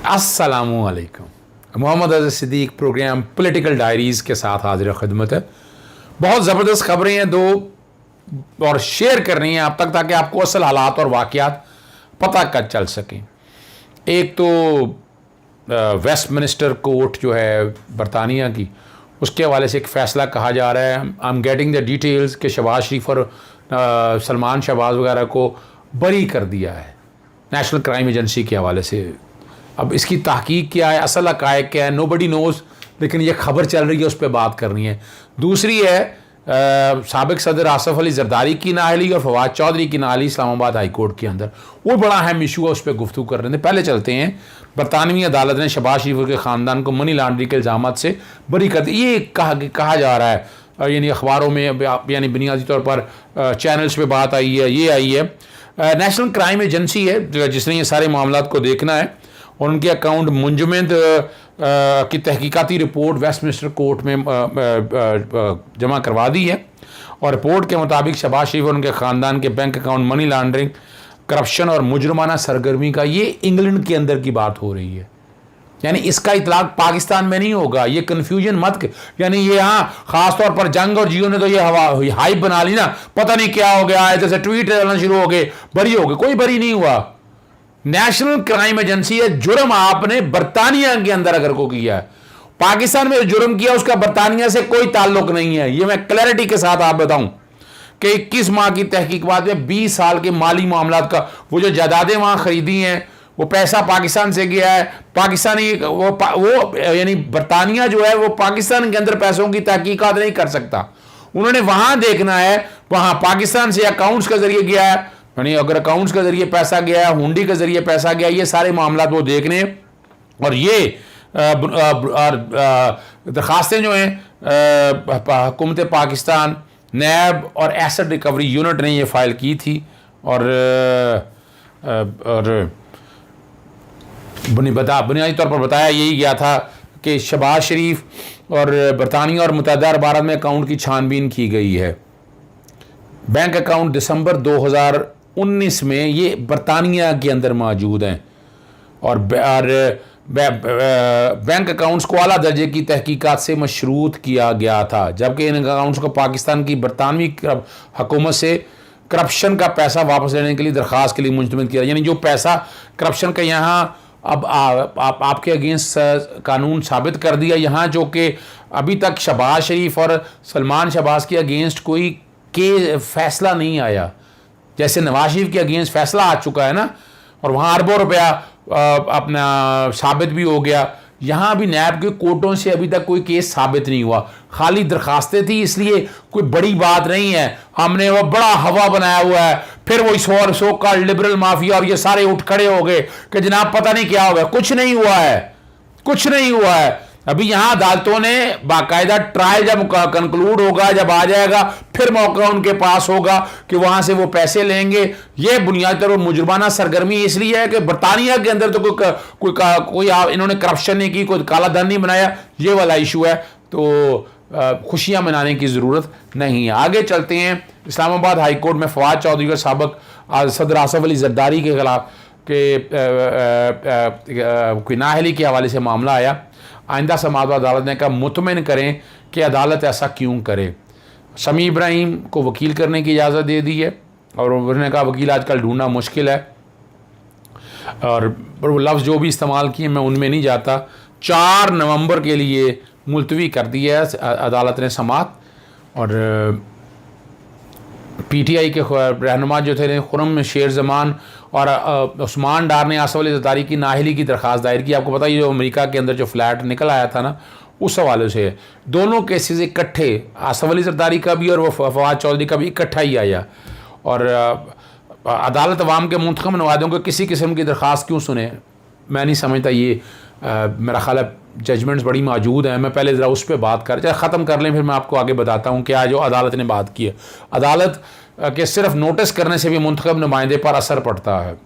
अस्सलामुअलैकुम। Mohammad Azhar Siddique program political diaries के साथ हाजिर खिदमत है। बहुत ज़बरदस्त खबरें हैं दो और शेयर कर रही हैं आप तक, ताकि आपको असल हालात और वाक़यात पता कर चल सकें। एक तो वेस्टमिनिस्टर कोर्ट जो है बरतानिया की, उसके हवाले से एक फ़ैसला कहा जा रहा है। I am getting the details कि शहबाज शरीफ और सलमान शहबाज वगैरह को बरी कर दिया है नेशनल क्राइम एजेंसी के हवाले से। अब इसकी तहकीक क्या है, असल हक़ाइक़ क्या है, नोबडी नोज़, लेकिन ये खबर चल रही है, उस पर बात करनी है। दूसरी है साबिक़ सदर आसफ़ अली ज़रदारी की नाअहली और फवाद चौधरी की नाअहली इस्लामाबाद हाई कोर्ट के अंदर। वो बड़ा अहम इशू है, उस पर गुफ्तगू कर रहे थे। पहले चलते हैं, बरतानवी अदालत ने शहबाज शरीफ के ख़ानदान को मनी लॉन्ड्रिंग के इल्ज़ामात से बरी कर दिया। ये कहा जा रहा है, यानी अखबारों में, यानी बुनियादी तौर पर चैनल्स पे बात आई है, ये आई है। नेशनल क्राइम एजेंसी है जिसने ये सारे मामलों को देखना है, और उनके अकाउंट मुंजमद की तहकीकाती रिपोर्ट वेस्टमिनिस्टर कोर्ट में जमा करवा दी है। और रिपोर्ट के मुताबिक शहबाज शरीफ और उनके ख़ानदान के bank account money laundering, corruption और मुजरमाना सरगर्मी का, ये इंग्लैंड के अंदर की बात हो रही है। यानी इसका इतलाक पाकिस्तान में नहीं होगा। ये कन्फ्यूजन मत, यानी ये यहाँ ख़ास तौर पर जंग और जियो ने तो ये हाइप बना ली ना, पता नहीं क्या हो गया, जैसे ट्वीट चलना शुरू हो गए, बरी हो गए। कोई बरी नहीं हुआ। नेशनल क्राइम एजेंसी है। जुर्म आपने बरतानिया के अंदर अगर को किया है, पाकिस्तान में जुर्म किया, उसका बरतानिया से कोई ताल्लुक नहीं है। ये मैं क्लैरिटी के साथ आप बताऊं कि 21 माह की तहकीक बाद में 20 साल के माली मामला का, वो जो जायदादें वहां खरीदी हैं, वो पैसा पाकिस्तान से गया है। पाकिस्तानी वो यानी बरतानिया जो है, वो पाकिस्तान के अंदर पैसों की तहकीकात नहीं कर सकता। उन्होंने वहां देखना है, वहां पाकिस्तान से अकाउंट्स के जरिए गया है, यानी अगर अकाउंट्स के जरिए पैसा गया है, हुंडी के जरिए पैसा गया, ये सारे मामला वो देखने। और ये दरखास्तें जो हैं हुकूमत पाकिस्तान, नैब और एसेट रिकवरी यूनिट ने ये फाइल की थी। और बुनियादी तौर पर बताया यही गया था कि शहबाज शरीफ और बरतानिया और मुत्तहदा अरब अमारात में अकाउंट की छानबीन की गई है। बैंक अकाउंट दिसंबर 2019 में ये बरतानिया के अंदर मौजूद हैं, और बैंक अकाउंट्स को आला दर्जे की तहकीकात से मशरूत किया गया था, जबकि इन अकाउंट्स को पाकिस्तान की बरतानवी हुकूमत से करप्शन का पैसा वापस लेने के लिए दरख्वास्त के लिए मुंतमिद किया। यानी जो पैसा करप्शन का यहाँ अब आपके अगेंस्ट कानून साबित कर दिया यहाँ, जो कि अभी तक शहबाज शरीफ और सलमान शहबाज के अगेंस्ट कोई के फैसला नहीं आया। जैसे नवाज शरीफ के अगेंस्ट फैसला आ चुका है ना, और वहाँ अरबों रुपया अपना साबित भी हो गया। यहाँ भी नैब के कोर्टों से अभी तक कोई केस साबित नहीं हुआ, खाली दरखास्तें थी, इसलिए कोई बड़ी बात नहीं है। हमने वो बड़ा हवा बनाया हुआ है, फिर वो सो कॉल्ड लिबरल माफिया और ये सारे उठ खड़े हो गए कि जनाब पता नहीं क्या हो गया। कुछ नहीं हुआ है, कुछ नहीं हुआ है। अभी यहाँ अदालतों ने बाकायदा ट्रायल जब कंक्लूड होगा, जब आ जाएगा, फिर मौका उनके पास होगा कि वहां से वो पैसे लेंगे। ये बुनियादी तौर पर मुजरमाना सरगर्मी इसलिए है कि बरतानिया के अंदर तो कोई इन्होंने करप्शन नहीं की, कोई काला धन नहीं बनाया, ये वाला इशू है। तो खुशियां मनाने की ज़रूरत नहीं है। आगे चलते हैं। इस्लामाबाद हाई कोर्ट में फवाद चौधरी और साबिक़ सदर आसफ़ अली ज़रदारी के खिलाफ कोई नाअहली के हवाले से मामला आया। आइंदा समाअत अदालत ने कहा मुतमिन करें कि अदालत ऐसा क्यों करे। शमी इब्राहिम को वकील करने की इजाज़त दे दी है, और उन्होंने कहा वकील आजकल ढूंढना मुश्किल है, और वो लफ्ज़ जो भी इस्तेमाल किए मैं उनमें नहीं जाता। 4 नवंबर के लिए मुलतवी कर दिया है अदालत ने समाअत। और PTI के रहनुमा जो थे खुर्रम शेर जमान और उस्मान डार ने आसफ़ अली ज़रदारी की नाअहली की दरख्वास्त दायर की। आपको पता है जो अमेरिका के अंदर जो फ्लैट निकल आया था ना, उस हवाले से दोनों केसेस इकट्ठे, आसफ़ अली ज़रदारी का भी और वो फवाद चौधरी का भी इकट्ठा ही आया। और अदालत अवाम के मुंतखब नुमाइंदों को किसी किस्म की दरख्वास्त क्यों सुने, मैं नहीं समझता। ये मेरा ख्याल है जजमेंट्स बड़ी मौजूद हैं। मैं पहले ज़रा उस पर बात कर, चाहे ख़त्म कर लें, फिर मैं आपको आगे बताता हूँ क्या जो अदालत ने बात की है। अदालत के सिर्फ नोटिस करने से भी मुंतखब नुमाइंदे पर असर पड़ता है,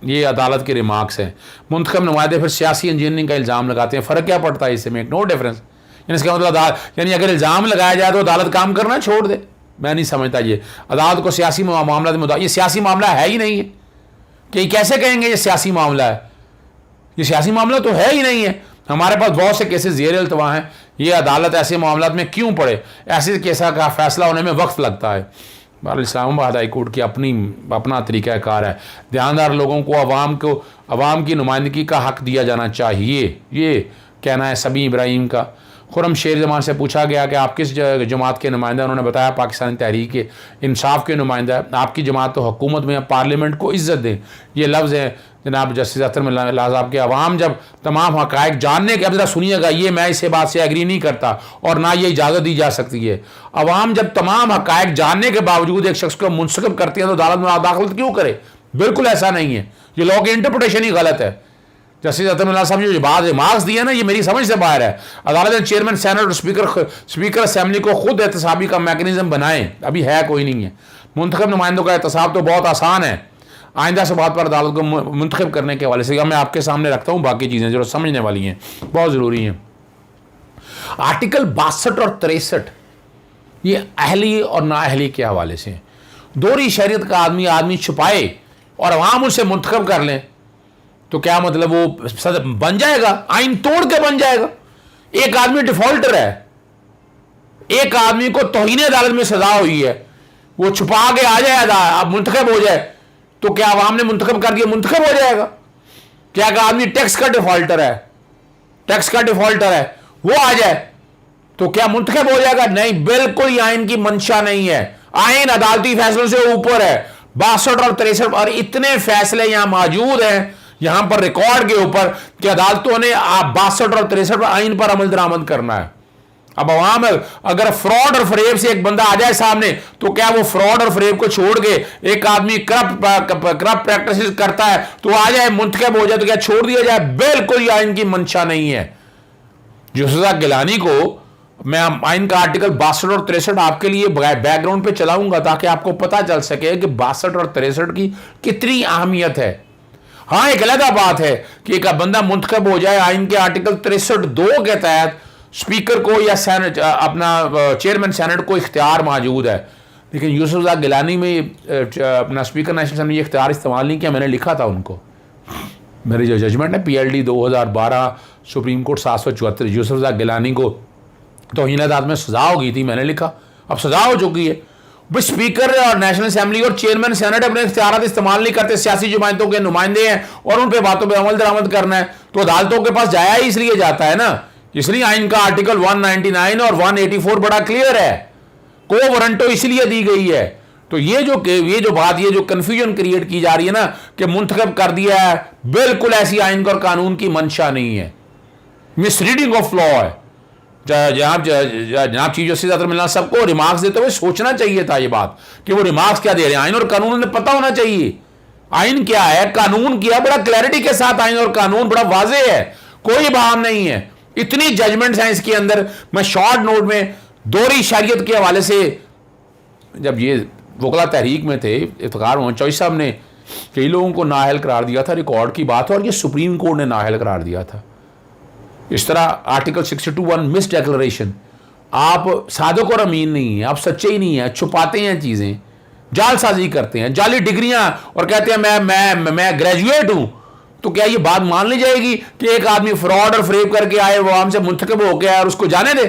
ये अदालत के रिमार्क्स हैं। मुंतखब नुमाइंदे फिर सियासी इंजीनियरिंग का इल्ज़ाम लगाते हैं, फ़र्क क्या पड़ता है इससे? Make no difference. यानी इसका मतलब यानी अगर इल्ज़ाम लगाया जाए तो अदालत काम करना छोड़ दे, मैं नहीं समझता। ये अदालत को सियासी मामला, ये सियासी मामला है ही नहीं है कि कैसे कहेंगे ये सियासी मामला है। ये सियासी मामला तो है ही नहीं है। हमारे पास बहुत से केसेस ज़ेर इल्तवा हैं, ये अदालत ऐसे मामलों में क्यों पड़े, ऐसे केसा का फैसला होने में वक्त लगता है। बहरहाल इस्लामाबाद हाई कोर्ट की अपना तरीक़ाकार है। ध्यानदार लोगों को अवाम की नुमाइंदगी का हक़ दिया जाना चाहिए, ये कहना है समी इब्राहिम का। खुरम शेर जमान से पूछा गया कि आप किस जमात के नुमाइंदा, उन्होंने बताया पाकिस्तानी तहरीक इंसाफ के नुमाइंदा है। आपकी जमात तो हुकूमत में, पार्लियामेंट को इज़्ज़त दें, ये लफ्ज़ हैं जनाब जस्टिस अख्तर मिल्ला साहब के। अवाम जब तमाम हक़ाइक़ जानने के, अब ज़रा सुनिएगा, ये मैं इस बात से एग्री नहीं करता और ना ये इजाज़त दी जा सकती है। अवाम जब तमाम हक़ाइक़ जानने के बावजूद एक शख्स को मुंसखब करती है तो अदालत में दाखिल क्यों करे? बिल्कुल ऐसा नहीं है, ये लॉ की इंटरप्रिटेशन ही गलत है। जस्टिस अख्तर मिल्ला साहब ने जो बाद मार्क्स दिए ना, ये मेरी समझ से बाहर है। अदालत ने चेयरमैन सेनेट और स्पीकर असेंबली को खुद एहतसाबी का मैकेनिज्म बनाए, अभी है कोई नहीं है। मुंतखब नुमाइंदों का एहतसाब तो बहुत आसान है, आइंदा से बात पर अदालत को मुंतखब करने के हवाले से मैं आपके सामने रखता हूँ। बाकी चीज़ें जो समझने वाली हैं, बहुत ज़रूरी हैं। आर्टिकल 62 और 63 ये अहली और नाअहली के हवाले से हैं। दोहरी शरीयत का आदमी छुपाए और अवाम उसे मुंतखब कर लें तो क्या मतलब वो सदर बन जाएगा? आइन तोड़ के बन जाएगा। एक आदमी डिफॉल्टर है, एक आदमी को तौहीन अदालत में सजा हुई है, वो छुपा के आ जाए, अब मुंतखब हो जाए तो क्या अवाम ने मुंतखब कर दिया, मुंतखब हो जाएगा? क्या एक आदमी टैक्स का डिफॉल्टर है, वो आ जाए तो क्या मुंतखब हो जाएगा? नहीं, बिल्कुल आइन की मंशा नहीं है। आइन अदालती फैसलों से ऊपर है। 62 और 63 और इतने फैसले यहां मौजूद हैं यहां पर रिकॉर्ड के ऊपर कि अदालतों ने 62 और 63 आइन पर अमल दरामद करना है। अब अवाम अगर फ्रॉड और फरेब से एक बंदा आ जाए सामने तो क्या वो फ्रॉड और फरेब को छोड़ के एक आदमी करप्ट प्रैक्टिस करता है तो आ जाए, मुंतखब हो जाए तो क्या छोड़ दिया जाए? बिल्कुल ये आइन की मंशा नहीं है। यूसुफ गिलानी को मैं आइन का आर्टिकल 62 और 63 आपके लिए बैकग्राउंड पे चलाऊंगा ताकि आपको पता चल सके कि 62 और 63 की कितनी अहमियत है। हाँ, एक अलग बात है कि एक बंदा मुंतखब हो जाए, आइन के आर्टिकल 63(2) के तहत स्पीकर को या सेनेट अपना चेयरमैन सेनेट को इख्तियार मौजूद है, लेकिन यूसुफ गिलानी में अपना स्पीकर नेशनल असेंबली ये इख्तियार इस्तेमाल नहीं किया। मैंने लिखा था उनको, मेरी जो जजमेंट है PLD 2012 supreme court 774, Yousuf Gilani को तौहीन अदालत में सजा हो गई थी, मैंने लिखा अब सजा हो चुकी है। भाई स्पीकर और नेशनल असेंबली और चेयरमैन सेनेट अपने इख्तियारात इस्तेमाल नहीं करते, सियासी जमातों के नुमाइंदे हैं और उन पे बातों पे अमल दरामद करना है तो अदालतों के पास जाया ही इसलिए जाता है ना। इसलिए आइन का आर्टिकल 199 और 184 बड़ा क्लियर है, को वारंटो इसलिए दी गई है। तो ये जो बात, ये जो कंफ्यूजन क्रिएट की जा रही है ना कि मुंतखब कर दिया है, बिल्कुल ऐसी आइन और कानून की मंशा नहीं है, मिसरीडिंग ऑफ लॉ है। जनाब चीफ जस्टिस अख्तर मिल्ला सबको रिमार्क्स देते हुए सोचना चाहिए था ये बात कि वो रिमार्क्स क्या दे रहे हैं। आइन और कानून उन्हें पता होना चाहिए, आइन क्या है, कानून क्या है। बड़ा क्लैरिटी के साथ आइन और कानून बड़ा वाजे है, कोई बहाम नहीं है। इतनी जजमेंट्स हैं इसके अंदर। मैं शॉर्ट नोट में दोहरी शरीयत के हवाले से, जब ये वकला तहरीक में थे, इफ्तिखार मोहम्मद चौधरी साहब ने कई लोगों को नाअहल करार दिया था, रिकॉर्ड की बात है, और ये सुप्रीम कोर्ट ने नाअहल करार दिया था। इस तरह आर्टिकल 62(1) मिस डिक्लेरेशन, आप सादक और अमीन नहीं है, आप सच्चे ही नहीं है, छुपाते हैं चीज़ें, जालसाजी करते हैं, जाली डिग्रियां और कहते हैं मैं ग्रेजुएट हूं, तो क्या ये बात मान ली जाएगी कि एक आदमी फ्रॉड और फरेब करके आए, वो आम से मुंतखब हो गया और उसको जाने दे?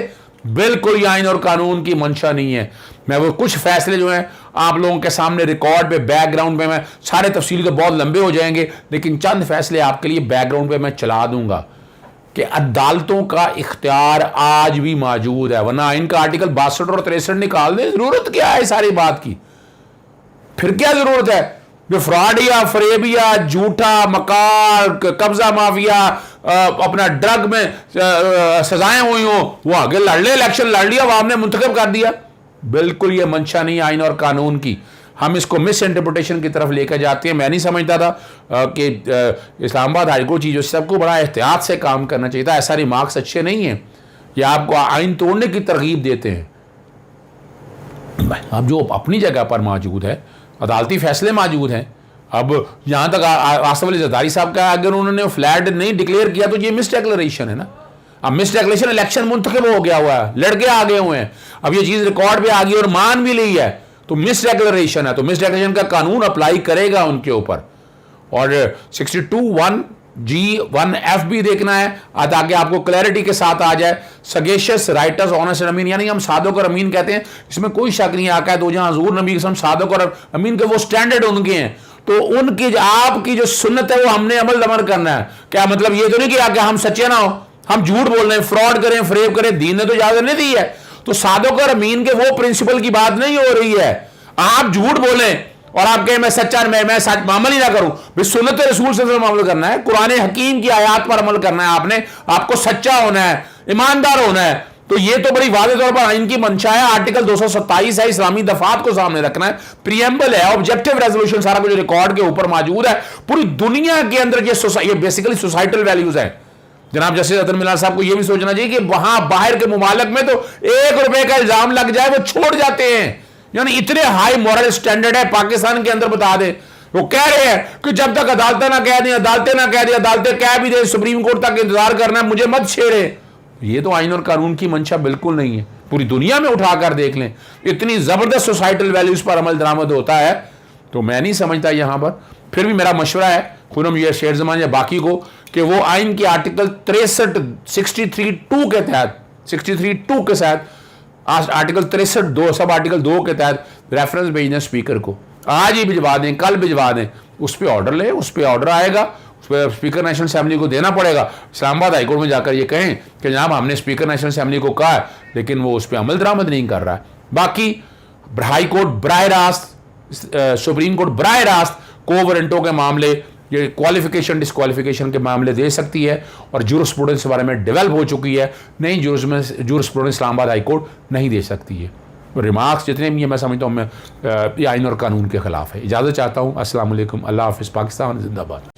बिल्कुल ये आइन और कानून की मंशा नहीं है। मैं वो कुछ फैसले जो हैं आप लोगों के सामने रिकॉर्ड पे, बैकग्राउंड पे, मैं सारे तफसील के बहुत लंबे हो जाएंगे, लेकिन चंद फैसले आपके लिए बैकग्राउंड पे मैं चला दूंगा कि अदालतों का इख्तियार आज भी मौजूद है। वरना इनका आर्टिकल 62 और 63 निकाल दे, जरूरत क्या है सारी बात की? फिर क्या जरूरत है? जो फ्रॉड या फरेब या झूठा मकार, कब्जा माफिया, अपना ड्रग में सजाएं हुई हो, वो आगे लड़ ले, इलेक्शन लड़ लिया, वो आपने मुंतखब कर दिया। बिल्कुल ये मंशा नहीं आइन और कानून की। हम इसको मिस इंटरप्रिटेशन की तरफ लेकर जाते हैं। मैं नहीं समझता था कि इस्लामाबाद हाईकोर्ट चीज़ सबको बड़ा एहतियात से काम करना चाहिए था। ऐसा रिमार्क्स अच्छे नहीं है, ये आपको आइन तोड़ने की तरगीब देते हैं। अब जो अपनी जगह पर मौजूद है, अदालती फैसले मौजूद हैं। अब यहाँ तक आसिफ अली जरदारी साहब का अगर उन्होंने फ्लैट नहीं डिक्लेयर किया तो ये मिस डिक्लेरेशन है ना। अब मिस डिक्लेरेशन, इलेक्शन मुंतखब हो गया हुआ है, लड़के आ गए हुए हैं, अब ये चीज़ रिकॉर्ड पे आ गई और मान भी ली है, तो मिस डिक्लेरेशन है, तो मिस डिक्लेरेशन का कानून अप्लाई करेगा उनके ऊपर। और 62(1) G1F भी देखना है ताकि आपको क्लैरिटी के साथ आ जाए। सगेशियस राइटर्स ऑनेस्ट अमीन, यानी हम सादक और अमीन कहते हैं, इसमें कोई शक नहीं आका है तो जहां हजूर नबी कसम सादक और अमीन के वो स्टैंडर्ड उनके हैं, तो उनकी आपकी जो सुन्नत है वो हमने अमल दमर करना है। क्या मतलब ये तो नहीं कि आके हम सच्चे ना हो, हम झूठ बोल रहे हैं, फ्रॉड करें, फ्रेब करें, दीन ने तो इजाजत नहीं दी है। तो सादक और अमीन के वो प्रिंसिपल की बात नहीं हो रही है। आप झूठ बोलें और आप कहें मैं सच्चा, मैं सच अमल ही ना करूं, भाई सुन्नत रसूल से अमल करना है, कुरान हकीम की आयत पर अमल करना है आपने, आपको सच्चा होना है, ईमानदार होना है। तो ये तो बड़ी वाज़ेह तौर पर इनकी मंशा है। आर्टिकल 227 है, इस्लामी दफात को सामने रखना है, प्रियम्बल है, ऑब्जेक्टिव रेजोल्यूशन सारा कुछ रिकॉर्ड के ऊपर मौजूद है। पूरी दुनिया के अंदर ये बेसिकली सोसाइटल वैल्यूज है। जनाब जस्टिस अतर मिलान साहब को यह भी सोचना चाहिए कि वहां बाहर के मुमालिक में तो ₹1 का इल्जाम लग जाए वो छोड़ जाते हैं, यानी इतने हाई मॉरल स्टैंडर्ड है। पाकिस्तान के अंदर बता दे, वो कह रहे हैं कि जब तक अदालतें ना कह दें, अदालतें ना कह दें, अदालतें कह भी दे, सुप्रीम कोर्ट तक इंतजार करना है, मुझे मत छेड़े। ये तो आइन और कानून की मंशा बिल्कुल नहीं है। पूरी दुनिया में उठाकर देख लें, इतनी जबरदस्त सोसाइटल वैल्यूज पर अमल दरामद होता है। तो मैं नहीं समझता यहां पर, फिर भी मेरा मशवरा है खुरम या शेर जमान या बाकी को कि वो आइन की आर्टिकल 63(2) के तहत, 63(2) के तहत, आर्टिकल 63(2) सब आर्टिकल 2 के तहत रेफरेंस भेजना स्पीकर को, आज ही भिजवा दें, कल भिजवा दें, उस पर ऑर्डर ले, उस पर ऑर्डर आएगा, उस पर स्पीकर नेशनल असेंबली को देना पड़ेगा। इस्लामाबाद हाईकोर्ट में जाकर ये कहें कि जनाब हमने स्पीकर नेशनल असेंबली को कहा है लेकिन वो उस पर अमल दरामद नहीं कर रहा है। बाकी हाई कोर्ट बराह रास्त, सुप्रीम कोर्ट बराह रास्त को वारंटों के मामले, ये क्वालिफिकेशन डिस्क्वालिफिकेशन के मामले दे सकती है, और जूरिस्प्रूडेंस के बारे में डेवलप हो चुकी है। नहीं, जूरिस्प्रूडेंस इस्लामाबाद हाई कोर्ट नहीं दे सकती है। रिमार्क्स जितने भी हैं मैं समझता हूँ मैं ये आइन और कानून के खिलाफ है। इजाज़त चाहता हूँ। अस्सलाम वालेकुम, अल्लाह हाफ़िज़, पाकिस्तान जिंदाबाद।